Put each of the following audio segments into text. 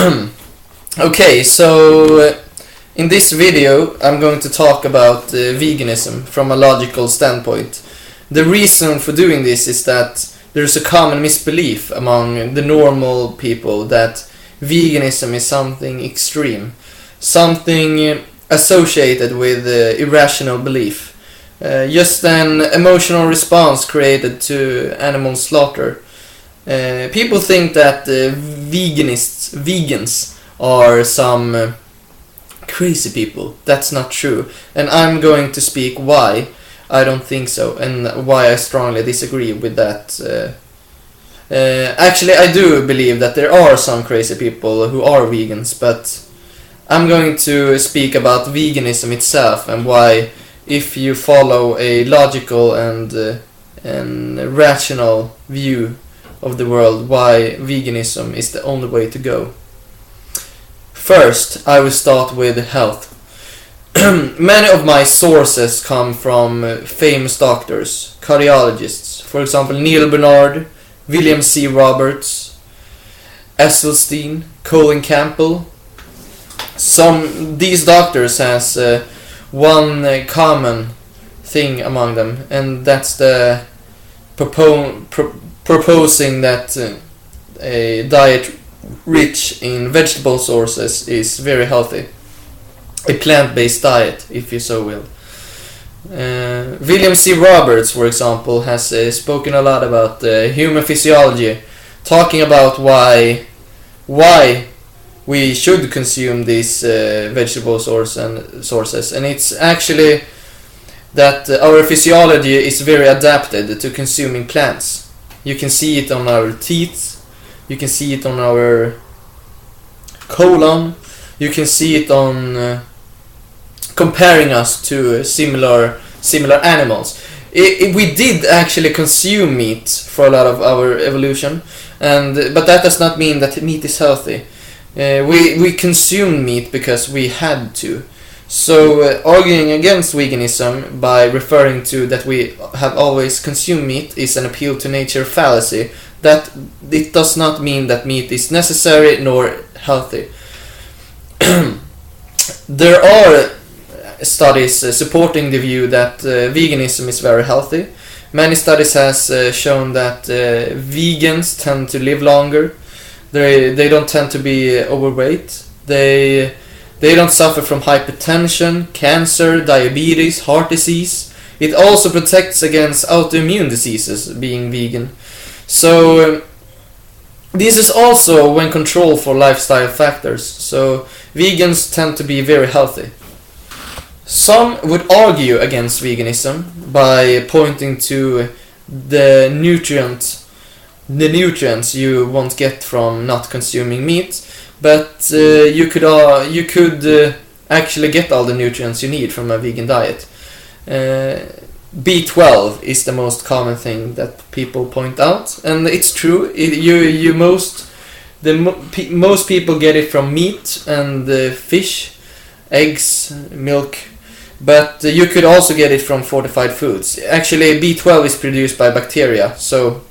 Okay, so in this video I'm going to talk about veganism from a logical standpoint. The reason for doing this is that there's a common misbelief among the normal people that veganism is something extreme, something associated with irrational belief, just an emotional response created to animal slaughter. People think that vegans are some crazy people. That's not true, and I'm going to speak why I don't think so and why I strongly disagree with that. Actually, I do believe that there are some crazy people who are vegans, but I'm going to speak about veganism itself and why, if you follow a logical and rational view of the world, why veganism is the only way to go. First, I will start with health. Many of my sources come from famous doctors, cardiologists, for example Neil Bernard, William C. Roberts, Esselstyn, Colin Campbell. These doctors has one common thing among them, and that's the proposing that a diet rich in vegetable sources is very healthy. A plant-based diet, if you so will. William C. Roberts, for example, has spoken a lot about human physiology, talking about why we should consume these vegetable sources, and it's actually that our physiology is very adapted to consuming plants. You can see it on our teeth, you can see it on our colon, you can see it on comparing us to similar animals. We did actually consume meat for a lot of our evolution, but that does not mean that meat is healthy. We consumed meat because we had to. So arguing against veganism by referring to that we have always consumed meat is an appeal to nature fallacy. That it does not mean that meat is necessary nor healthy. There are studies supporting the view that veganism is very healthy. Many studies has shown that vegans tend to live longer. They don't tend to be overweight. They don't suffer from hypertension, cancer, diabetes, heart disease. It also protects against autoimmune diseases, being vegan. So this is also when controlled for lifestyle factors. So vegans tend to be very healthy. Some would argue against veganism by pointing to the nutrients you won't get from not consuming meat, but you could actually get all the nutrients you need from a vegan diet. B12 is the most common thing that people point out, and it's true. Most people get it from meat and fish, eggs, milk, but you could also get it from fortified foods. Actually, B12 is produced by bacteria, so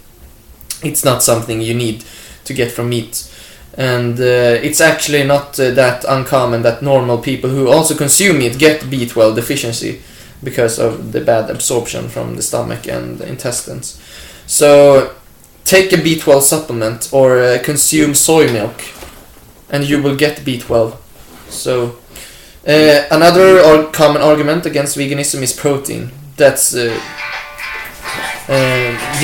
it's not something you need to get from meat. And it's actually not that uncommon that normal people who also consume meat get B12 deficiency because of the bad absorption from the stomach and the intestines. So take a B12 supplement or consume soy milk and you will get B12. So another common argument against veganism is protein. That's you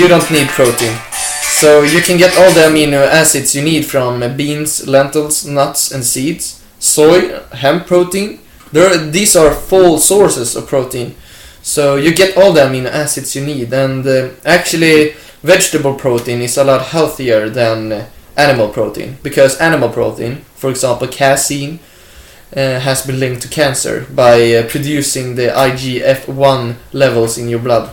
don't need protein. So you can get all the amino acids you need from beans, lentils, nuts and seeds, soy, hemp protein. These are full sources of protein. So you get all the amino acids you need, and actually vegetable protein is a lot healthier than animal protein, because animal protein, for example casein, has been linked to cancer by producing the IGF-1 levels in your blood.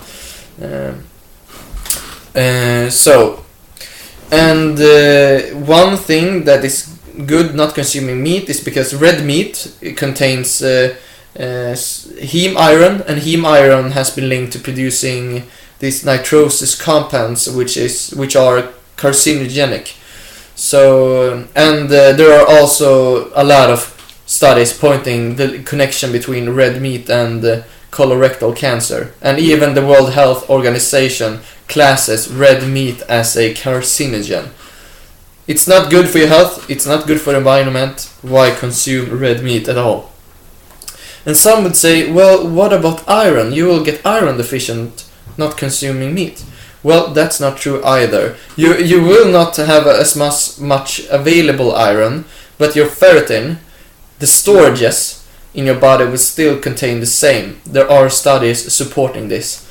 One thing that is good not consuming meat is because red meat contains heme iron, and heme iron has been linked to producing these nitrosis compounds which are carcinogenic. So and there are also a lot of studies pointing the connection between red meat and colorectal cancer, and even the World Health Organization classes red meat as a carcinogen. It's not good for your health, it's not good for the environment. Why consume red meat at all? And some would say, well, what about iron? You will get iron deficient not consuming meat. Well, that's not true either. You will not have as much available iron, but your ferritin, the storages in your body, will still contain the same. There are studies supporting this.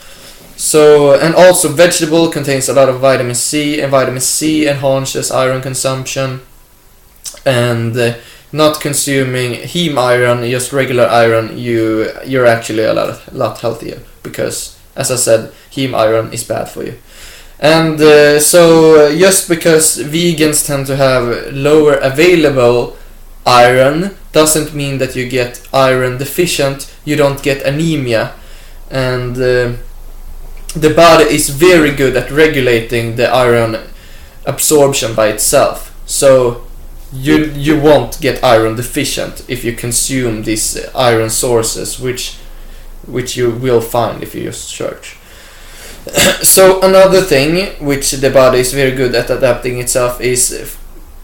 So, and also vegetable contains a lot of vitamin C, and vitamin C enhances iron consumption. And not consuming heme iron, just regular iron, you're actually a lot healthier, because, as I said, heme iron is bad for you. And so just because vegans tend to have lower available iron doesn't mean that you get iron deficient. You don't get anemia, and the body is very good at regulating the iron absorption by itself. So you won't get iron deficient if you consume these iron sources, which you will find if you just search. So another thing which the body is very good at adapting itself is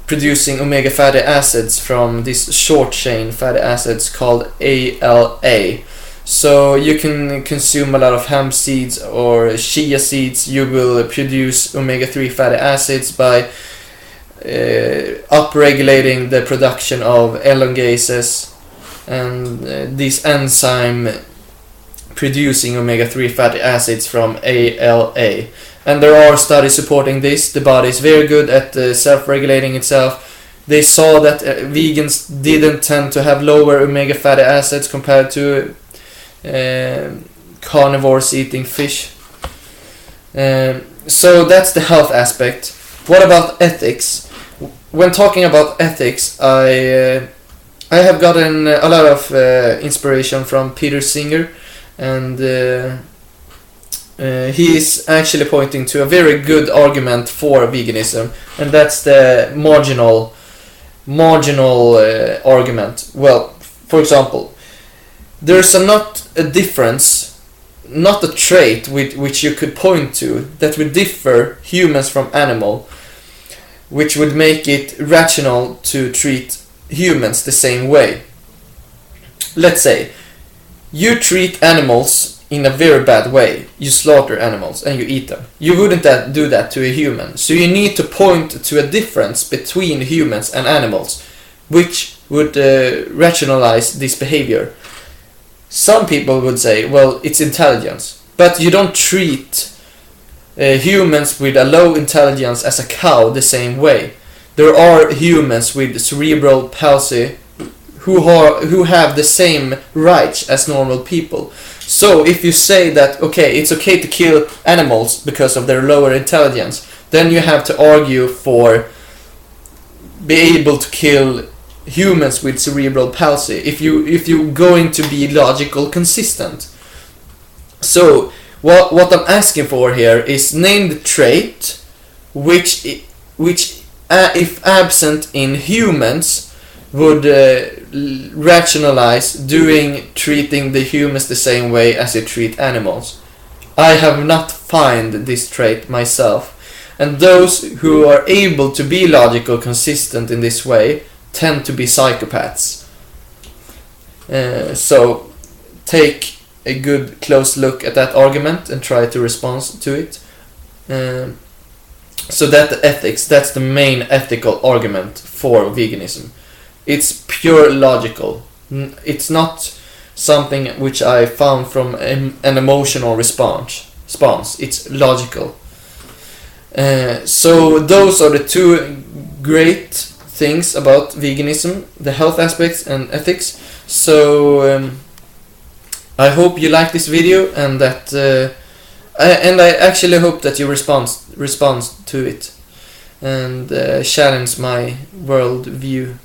producing omega fatty acids from these short chain fatty acids called ALA. So you can consume a lot of hemp seeds or chia seeds. You will produce omega-3 fatty acids by upregulating the production of elongases, and this enzyme producing omega-3 fatty acids from ALA. And there are studies supporting this. The body is very good at self-regulating itself. They saw that vegans didn't tend to have lower omega fatty acids compared to carnivores eating fish. So that's the health aspect. What about ethics? When talking about ethics, I have gotten a lot of inspiration from Peter Singer, and he is actually pointing to a very good argument for veganism, and that's the marginal argument. Well, for example, there's not a difference, not a trait which you could point to that would differ humans from animal, which would make it rational to treat humans the same way. Let's say you treat animals in a very bad way. You slaughter animals and you eat them. You wouldn't do that to a human. So you need to point to a difference between humans and animals, which would rationalize this behavior. Some people would say, well, it's intelligence. But you don't treat humans with a low intelligence as a cow the same way. There are humans with cerebral palsy who have the same rights as normal people. So if you say that, okay, it's okay to kill animals because of their lower intelligence, then you have to argue for be able to kill humans with cerebral palsy if you're going to be logical consistent. So what I'm asking for here is name the trait which if absent in humans would rationalize treating the humans the same way as you treat animals. I have not found this trait myself, and those who are able to be logical consistent in this way tend to be psychopaths. So take a good close look at that argument and try to respond to it. So that's the main ethical argument for veganism. It's pure logical. It's not something which I found from an emotional response. It's logical. So those are the two great things about veganism, the health aspects and ethics. So I hope you like this video, and that I actually hope that you respond to it and challenge my world view.